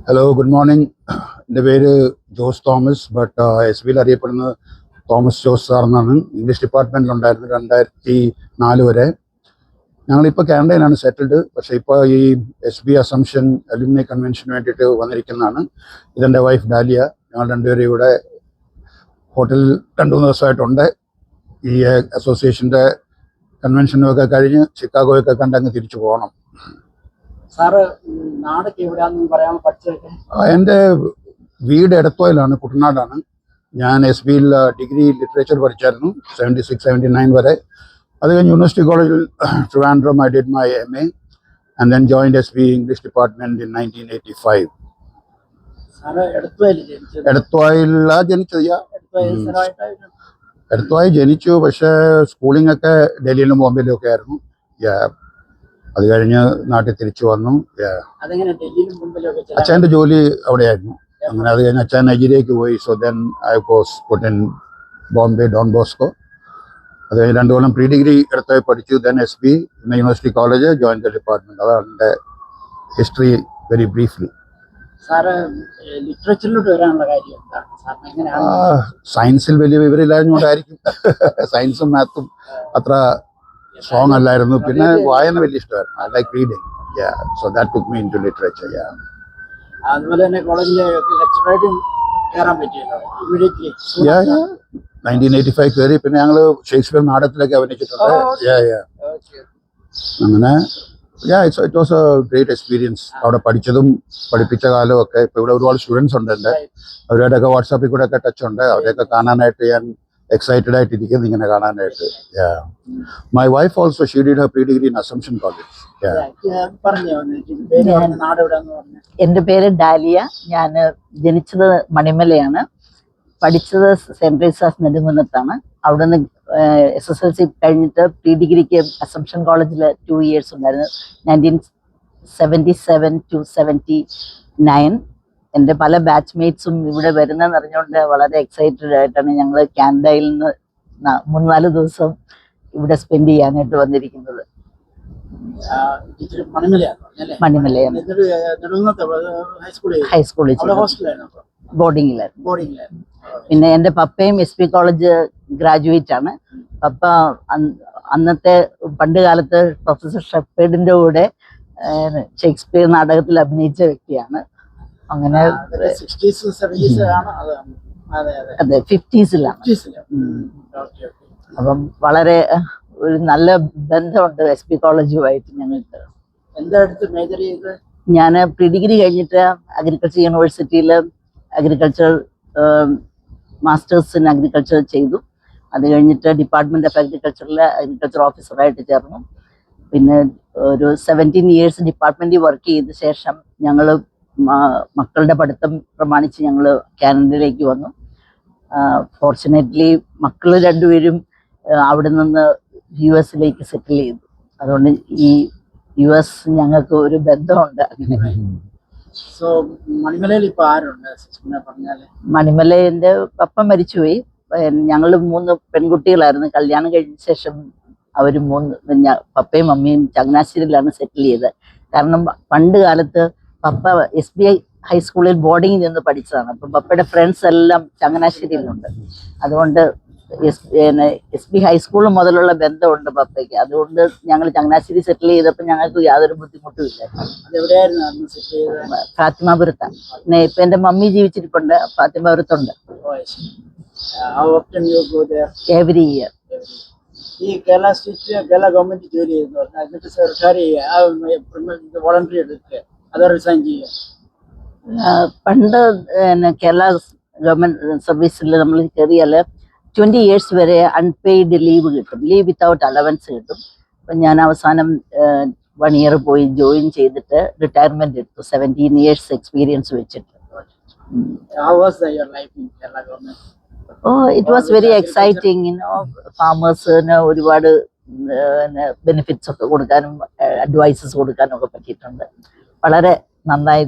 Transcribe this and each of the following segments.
Hello, good morning. എൻ്റെ പേര് Jose Thomas, but S ബിയിൽ അറിയപ്പെടുന്നത് തോമസ് ജോസ് സാർ എന്നാണ്. ഇംഗ്ലീഷ് ഡിപ്പാർട്ട്മെൻറ്റിലുണ്ടായിരുന്നു 2004 വരെ. ഞങ്ങളിപ്പോൾ കാനഡയിലാണ് സെറ്റിൽഡ്. പക്ഷേ ഇപ്പോൾ ഈ എസ് ബി അസംഷൻ അലുമിനി കൺവെൻഷന് വേണ്ടിയിട്ട് വന്നിരിക്കുന്നതാണ്. ഇതെൻ്റെ വൈഫ് ഡാലിയ. ഞങ്ങൾ രണ്ടുപേരും ഇവിടെ ഹോട്ടലിൽ 2-3 ദിവസമായിട്ടുണ്ട്. ഈ അസോസിയേഷൻ്റെ കൺവെൻഷനൊക്കെ കഴിഞ്ഞ് ചിക്കാഗോയൊക്കെ കണ്ടങ്ങ് തിരിച്ചു പോകണം. സാറ് നാടൊക്കെ എവിടെയാണെന്ന് പറയാൻ പഠിച്ചതൊക്കെ? എൻ്റെ വീട് എടത്വയിലാണ്, കുട്ടനാടാണ്. ഞാൻ എസ് ബിയിൽ ഡിഗ്രി ലിറ്ററേച്ചർ പഠിച്ചായിരുന്നു 76-79 വരെ. അത് കഴിഞ്ഞ് യൂണിവേഴ്സിറ്റി കോളേജിൽ Trivandrum I did my MA and then joined SB English Department in 1985. എടത്വയിലാണ് ജനിച്ചത്. എടത്വായി ജനിച്ചു, പക്ഷേ സ്കൂളിംഗ് ഒക്കെ ഡൽഹിയിലും ബോംബെയിലും ഒക്കെ ആയിരുന്നു. അത് കഴിഞ്ഞ് നാട്ടിൽ തിരിച്ചു വന്നു. അച്ഛൻ്റെ ജോലി അവിടെയായിരുന്നു. അങ്ങനെ അത് കഴിഞ്ഞ് അച്ഛൻ നൈജീരിയക്ക് പോയി. So then I was put in Bombay Don Bosco. അത് കഴിഞ്ഞ് 2 കൊല്ലം പ്രീ ഡിഗ്രി എടുത്ത് പഠിച്ചു. ദെൻ SB university college join the department. അതാണ് എൻ്റെ ഹിസ്റ്ററി വെരി ബ്രീഫ്ലി. സയൻസിൽ വലിയ വിവരമില്ലാഞ്ഞുകൊണ്ടായിരിക്കും. സയൻസും മാത്തും അത്ര സ്ട്രോങ് അല്ലായിരുന്നു. പിന്നെ വായന വലിയ ഇഷ്ടമായിരുന്നു. I like reading. So that took me into literature. അതുപോലെ തന്നെ കോളേജിലെ ലെക്ചറായിട്ടും കയറാൻ പറ്റിയല്ലോ ഇമ്മീഡിയറ്റ്ലി. 1985 കയറി. പിന്നെ ഞങ്ങൾ ഷേക്സ്പിയർ നാടകത്തിലൊക്കെ അഭിനയിച്ചിട്ടുണ്ട്. അങ്ങനെ it was A great experience. അവിടെ പഠിച്ചതും പഠിപ്പിച്ച കാലവും ഒക്കെ. ഇപ്പോൾ ഇവിടെ ഒരുപാട് സ്റ്റുഡൻസ് ഉണ്ട് എൻ്റെ. അവരുമായിട്ടൊക്കെ വാട്സാപ്പിൽ കൂടെ ഒക്കെ ടച്ച് ഉണ്ട്. അവരെയൊക്കെ കാണാനായിട്ട് ഞാൻ എക്സൈറ്റഡ് ആയിട്ടിരിക്കുന്നു, ഇങ്ങനെ കാണാനായിട്ട്. My wife also she did Har pre degree in assumption college. എൻ്റെ പേര് ഡാലിയ. ഞാൻ ജനിച്ചത് മണിമലയാണ്. പഠിച്ചത് സെൻറ് ട്രീസാസ് നെടുങ്കുന്നത്താണ്. അവിടെ നിന്ന് SSLC കഴിഞ്ഞിട്ട് പ്രീ ഡിഗ്രിക്ക് അസംഷൻ കോളേജിൽ 2 years ഉണ്ടായിരുന്നു. 1977 to 79. എൻ്റെ പല ബാച്ച്മേറ്റ്സും ഇവിടെ വരുന്നതെന്ന് അറിഞ്ഞുകൊണ്ട് വളരെ എക്സൈറ്റഡ് ആയിട്ടാണ് ഞങ്ങൾ കാനഡയിൽ നിന്ന് 3-4 ദിവസം ഇവിടെ സ്പെൻഡ് ചെയ്യാനായിട്ട് വന്നിരിക്കുന്നത്. മണിമലയാണ്. ഹൈസ്കൂളിൽ ബോർഡിങ്ങിലായിരുന്നു. പിന്നെ എൻ്റെ പപ്പയും SB കോളേജ് ഗ്രാജുവേറ്റ് ആണ്. പപ്പ അന്നത്തെ പണ്ട് കാലത്ത് പ്രൊഫസർ ഷെപ്പേർഡിൻ്റെ കൂടെ ഷേക്സ്പിയർ നാടകത്തിൽ അഭിനയിച്ച വ്യക്തിയാണ്. അങ്ങനെ അതെ 50s-ലാണ്. അപ്പം വളരെ ഒരു നല്ല ബന്ധമുണ്ട് SB കോളേജുമായിട്ട് ഞങ്ങൾക്ക്. ഞാൻ പ്രീ ഡിഗ്രി കഴിഞ്ഞിട്ട് അഗ്രികൾച്ചർ യൂണിവേഴ്സിറ്റിയിൽ അഗ്രികൾച്ചർ മാസ്റ്റേഴ്സ് ഇൻ അഗ്രികൾച്ചർ ചെയ്തു. അത് കഴിഞ്ഞിട്ട് ഡിപ്പാർട്ട്മെന്റ് ഓഫ് അഗ്രികൾച്ചറിൽ അഗ്രികൾച്ചർ ഓഫീസറായിട്ട് ചേർന്നു. പിന്നെ ഒരു 17 years ഡിപ്പാർട്ട്മെന്റിൽ വർക്ക് ചെയ്ത ശേഷം ഞങ്ങൾ മക്കളുടെ പഠിത്തം പ്രമാണിച്ച് ഞങ്ങൾ കാനഡയിലേക്ക് വന്നു. ഫോർച്ചുനേറ്റ്ലി മക്കൾ രണ്ടുപേരും അവിടെ നിന്ന് US-ലേക്ക് സെറ്റിൽ ചെയ്തു. അതുകൊണ്ട് ഈ US ഞങ്ങൾക്ക് ഒരു ബന്ധമുണ്ട്. അങ്ങനെ മണിമല എൻ്റെ പപ്പ മരിച്ചുപോയി. ഞങ്ങൾ 3 പെൺകുട്ടികളായിരുന്നു. കല്യാണം കഴിഞ്ഞ ശേഷം അവർ 3 പപ്പയും മമ്മിയും ചങ്ങനാശ്ശേരിയിലാണ് സെറ്റിൽ ചെയ്തത്. കാരണം പണ്ട് കാലത്ത് പപ്പ SB ഹൈസ്കൂളിൽ ബോർഡിങ്ങിൽ നിന്ന് പഠിച്ചതാണ്. അപ്പം പപ്പയുടെ ഫ്രണ്ട്സ് എല്ലാം ചങ്ങനാശ്ശേരിയിലുണ്ട്. അതുകൊണ്ട് SB ഹൈസ്കൂൾ മുതലുള്ള ബന്ധമുണ്ട് പപ്പയ്ക്ക്. അതുകൊണ്ട് ഞങ്ങൾ ചങ്ങനാശ്ശേരി സെറ്റിൽ ചെയ്തപ്പോൾ ഞങ്ങൾക്ക് യാതൊരു ബുദ്ധിമുട്ടും ഇല്ല. ഫാത്തിമാപുരത്താണ്. പിന്നെ ഇപ്പം എൻ്റെ മമ്മി ജീവിച്ചിരിപ്പുണ്ട്, ഫാത്തിമാപുരത്തുണ്ട്. Every year. ഈ കേരള സ്റ്റേറ്റ് കേരള ഗവൺമെന്റ് ജോലി ചെയ്യുന്നു, എന്നിട്ട് സർക്കാർ വോളണ്ടറി എടുക്കുക, അത് റിസൈൻ ചെയ്യുക. പണ്ട് കേരള ഗവൺമെന്റ് സർവീസിൽ നമ്മൾ കയറിയാൽ 20 years വരെ അൺപെയ്ഡ് ലീവ് കിട്ടും. ലീവ് വിത്തൗട്ട് അലവൻസ് കിട്ടും. അപ്പം ഞാൻ അവസാനം 1 year പോയി ജോയിൻ ചെയ്തിട്ട് റിട്ടയർമെന്റ് എടുത്തു. 17 years എക്സ്പീരിയൻസ് വെച്ചിട്ട്. It was very exciting. ഫാമേഴ്സിന് ഒരുപാട് ബെനിഫിറ്റ്സ് ഒക്കെ കൊടുക്കാനും അഡ്വൈസസ് കൊടുക്കാനും ഒക്കെ പറ്റിയിട്ടുണ്ട്. വളരെ നന്നായി.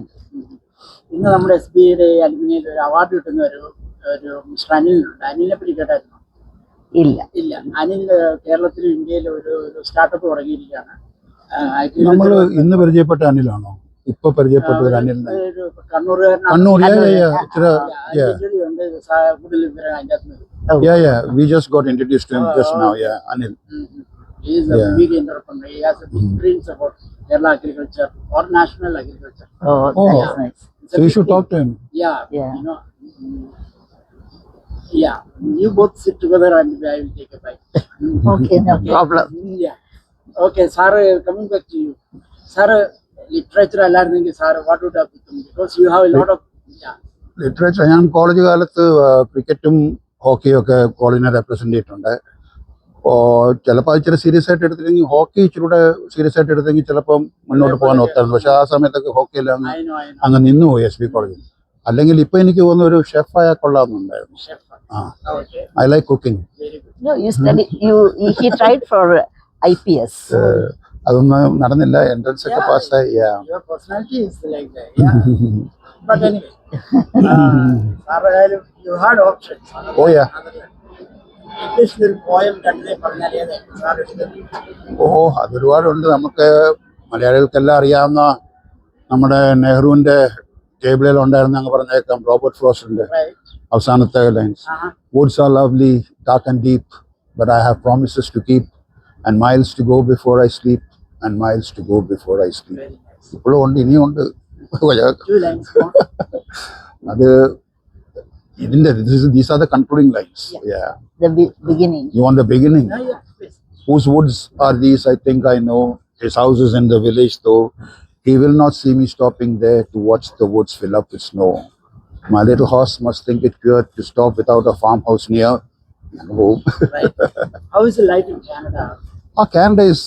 ഇന്ന് നമ്മുടെ SBയുടെ അലുമിനിയിൽ ഒരു അവാർഡ് കിട്ടുന്ന ഒരു മിസ്റ്റർ അനിലുണ്ട്. അനിലിനെ പറ്റി കേട്ടായിരുന്നു? ഇല്ല. അനിൽ കേരളത്തിലും ഇന്ത്യയിലും ഒരു സ്റ്റാർട്ടപ്പ് തുടങ്ങിയിരിക്കുകയാണ്. നമ്മൾ ഇന്ന് പരിചയപ്പെട്ട അനിലാണോ? ഇപ്പൊ പരിചയപ്പെട്ട ഒരു അനിൽ കണ്ണൂരുകാരനാണ്. കണ്ണൂർ ഇച്ചിരി ഉണ്ട് കൂടുതൽ വിവരം അതിൻ്റെ അകത്ത് we just got introduced to him just now, Anil. He is a big entrepreneur. He has a big dreams about Kerala agriculture or national agriculture. Oh, Oh. that's nice. It's a So you big should thing. talk to him. Yeah, Yeah. you know. Yeah, you both sit together and I will take a bite. Okay, no problem. Yeah. Okay, sir, coming back to you. Sir, literature learning, sir, what would have become? Because you have a lot of, yeah. Literature ഞാൻ college കാലത്ത് ക്രിക്കറ്റും ഹോക്കിയും ഒക്കെ കോളേജിനെ represent ചെയ്തിട്ടുണ്ട്. അപ്പോൾ ചിലപ്പോൾ അത് ഇച്ചിരി സീരിയസ് ആയിട്ട് എടുത്തില്ലെങ്കിൽ ഹോക്കി ഇച്ചിരൂടെ സീരിയസ് ആയിട്ട് എടുത്തെങ്കിൽ ചിലപ്പം മുന്നോട്ട് പോകാൻ ഒത്തായിരുന്നു. പക്ഷെ ആ സമയത്തൊക്കെ ഹോക്കിയെല്ലാം I know. അങ്ങ് നിന്നുപോയി SB കോളേജിൽ. അല്ലെങ്കിൽ ഇപ്പൊ എനിക്ക് തോന്നുന്ന ഒരു ഷെഫായാൽ കൊള്ളാമെന്നുണ്ടായിരുന്നു. Chef. ആ Okay, I like cooking. very good. No, you study. He tried for IPS. അതൊന്നും നടന്നില്ല. എൻട്രൻസ് ഒക്കെ പാസ്സായി. Your personality is like that, yeah. But anyway, sir, you had options. Oh, yeah. English ഒരു poem കണ്ടില്ലേ പറഞ്ഞാലേ sir എടുത്തത്. അതൊരുപാടുണ്ട്. നമുക്ക് മലയാളികൾക്കെല്ലാം അറിയാവുന്ന നമ്മുടെ നെഹ്റുവിന്റെ ടേബിളിൽ ഉണ്ടായിരുന്ന അങ്ങ് പറഞ്ഞേക്കാം റോബർട്ട് ഫ്രോസ്റ്റിന്റെ Right. അവസാനത്തെ lines. Woods are lovely, dark and deep, but I have promises to keep, and miles to go before I sleep, and miles to go before I sleep. Very nice. ഇപ്പോഴും ഉണ്ട്, ഇനിയും ഉണ്ട്. 2 lines more. അത് ഇതിന്റെ these are the concluding lines. Yeah. The beginning. You want the beginning? Yeah, please. Whose woods are these? I think I know. His house is in the village, though. He will not see me stopping there to watch the woods fill up with snow. My little horse must think it pure to stop without a farmhouse near. Oh. Right. How is the life in Canada? Canada is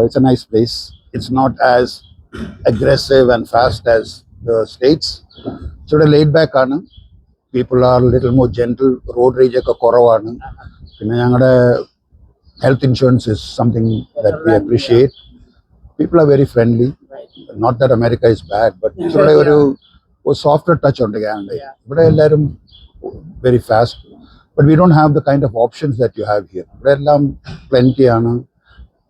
it's a nice place. It's not as aggressive and fast as the States. Sort of laid back ആണ്. People are a little more gentle. Road rage ഒക്കെ കുറവാണ്. പിന്നെ ഞങ്ങളുടെ health insurance is something that we appreciate. People are very friendly. Right. Not that America is bad, but ഇവിടെ ഒരു softer touch ഉണ്ട് കാനഡയിൽ. ഇവിടെ എല്ലാവരും very fast. But we don't have the kind of options that you have here. ഇവിടെ എല്ലാം plenty ആണ്.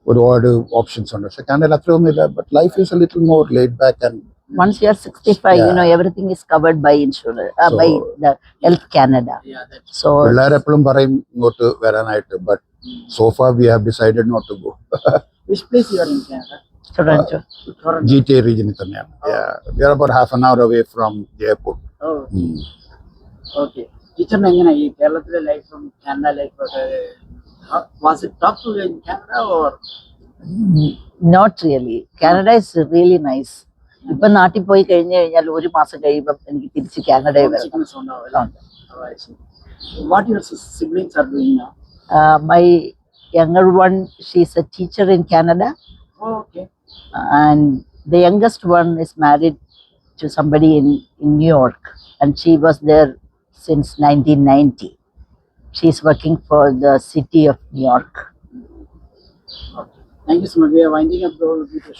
ഒരുപാട് ഓപ്ഷൻസ് ഉണ്ട്. പക്ഷെ കാനഡയിൽ അത്രയൊന്നുമില്ല. But life is a little more laid back and Once you are 65, you know everything is covered by insurance, by the Health Canada. Yeah, that's So പിള്ളേരെപ്പോഴും പറയും ഇങ്ങോട്ട് വരാനായിട്ട്. But so far we have decided not to go. which place you are in Canada? Toronto. Toronto. GTA region തന്നെയാണ്. We are about half an hour away from the airport. Oh, okay. ടീച്ചറിന് എങ്ങനെ ഈ കേരളത്തിലെ life Canada life was it tough in Canada or Not really. Canada is really nice. ഇപ്പൊ നാട്ടിൽ പോയി കഴിഞ്ഞു കഴിഞ്ഞാൽ ഒരു മാസം കഴിയുമ്പോൾ എനിക്ക് തിരിച്ച് കാനഡയിൽ വരണം. സിക്നസ് ഉണ്ടാവില്ല? What your siblings are doing now? My younger one, she's a teacher in Canada, okay. and the youngest one is married to somebody in New York, and she was there since 1990. She's working for the city of New York. Thank you so much. We are winding up the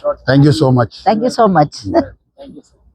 short. Thank you so much. Thank you so much. Thank you, sir.